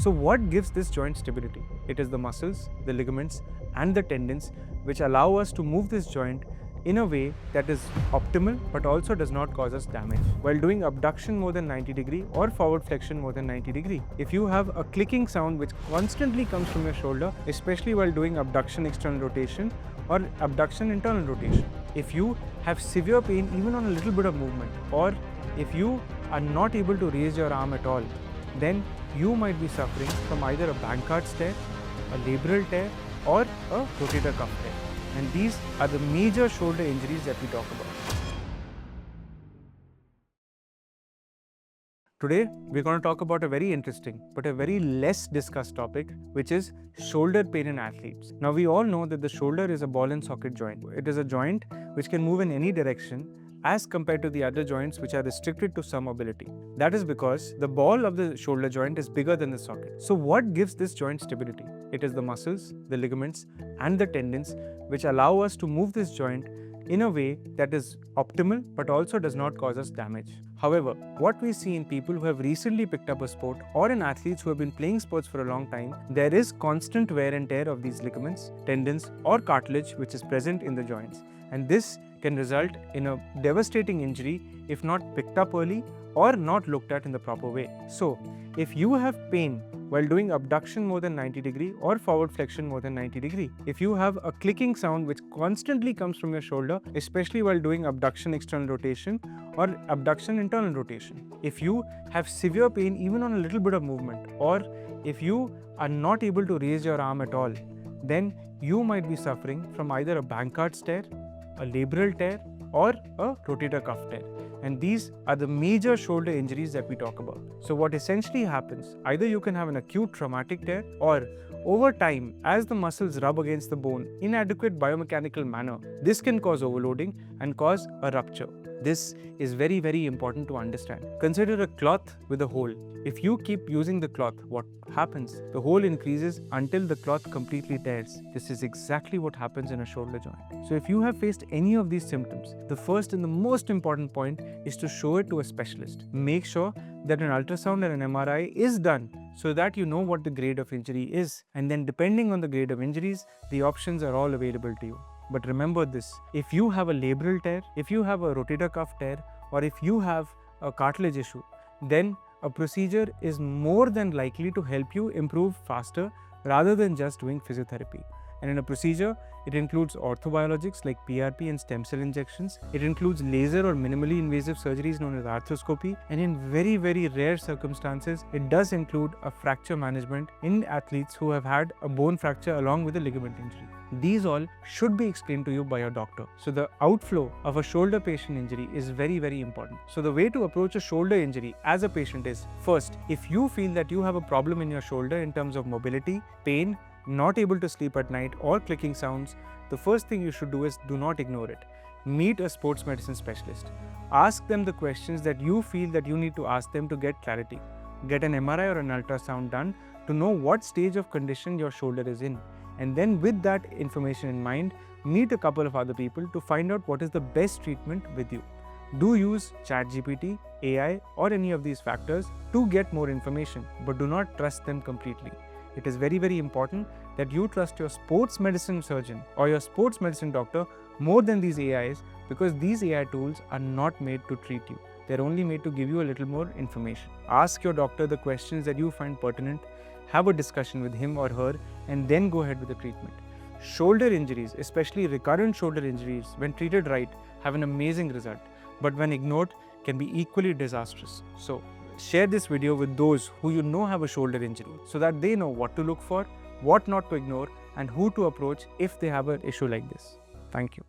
So what gives this joint stability? It is the muscles, the ligaments, and the tendons which allow us to move this joint in a way that is optimal but also does not cause us damage. While doing abduction more than 90 degree or forward flexion more than 90 degree, if you have a clicking sound which constantly comes from your shoulder, especially while doing abduction external rotation or abduction internal rotation, if you have severe pain even on a little bit of movement, or if you are not able to raise your arm at all, then you might be suffering from either a Bankhart's tear, a labral tear, or a rotator cuff tear. And these are the major shoulder injuries that we talk about. Today, we're going to talk about a very interesting but a very less discussed topic, which is shoulder pain in athletes. Now, we all know that the shoulder is a ball and socket joint. It is a joint which can move in any direction as compared to the other joints which are restricted to some mobility. That is because the ball of the shoulder joint is bigger than the socket. So what gives this joint stability? It is the muscles, the ligaments, and the tendons which allow us to move this joint in a way that is optimal but also does not cause us damage. However, what we see in people who have recently picked up a sport or in athletes who have been playing sports for a long time, there is constant wear and tear of these ligaments, tendons, or cartilage which is present in the joints. And this can result in a devastating injury if not picked up early or not looked at in the proper way. So, if you have pain while doing abduction more than 90 degree or forward flexion more than 90 degree, if you have a clicking sound which constantly comes from your shoulder, especially while doing abduction external rotation or abduction internal rotation, if you have severe pain even on a little bit of movement, or if you are not able to raise your arm at all, then you might be suffering from either a Bankhart's tear, a labral tear, or a rotator cuff tear. And these are the major shoulder injuries that we talk about. So what essentially happens, either you can have an acute traumatic tear, or over time, as the muscles rub against the bone in inadequate biomechanical manner, this can cause overloading and cause a rupture. This is very, very important to understand. Consider a cloth with a hole. If you keep using the cloth, what happens? The hole increases until the cloth completely tears. This is exactly what happens in a shoulder joint. So if you have faced any of these symptoms, the first and the most important point is to show it to a specialist. Make sure that an ultrasound and an MRI is done so that you know what the grade of injury is. And then depending on the grade of injuries, the options are all available to you. But remember this, if you have a labral tear, if you have a rotator cuff tear, or if you have a cartilage issue, then a procedure is more than likely to help you improve faster rather than just doing physiotherapy. And in a procedure, it includes orthobiologics like PRP and stem cell injections. It includes laser or minimally invasive surgeries known as arthroscopy. And in very, very rare circumstances, it does include a fracture management in athletes who have had a bone fracture along with a ligament injury. These all should be explained to you by your doctor. So the outflow of a shoulder patient injury is very, very important. So the way to approach a shoulder injury as a patient is, first, if you feel that you have a problem in your shoulder in terms of mobility, pain, not able to sleep at night, or clicking sounds, the first thing you should do is do not ignore it. Meet a sports medicine specialist. Ask them the questions that you feel that you need to ask them to get clarity. Get an MRI or an ultrasound done to know what stage of condition your shoulder is in. And then with that information in mind, meet a couple of other people to find out what is the best treatment with you. Do use ChatGPT, AI, or any of these factors to get more information, but do not trust them completely. It is very, very important that you trust your sports medicine surgeon or your sports medicine doctor more than these AIs, because these AI tools are not made to treat you. They're only made to give you a little more information. Ask your doctor the questions that you find pertinent, have a discussion with him or her, and then go ahead with the treatment. Shoulder injuries, especially recurrent shoulder injuries, when treated right, have an amazing result, but when ignored, can be equally disastrous. So, share this video with those who you know have a shoulder injury so that they know what to look for, what not to ignore, and who to approach if they have an issue like this. Thank you.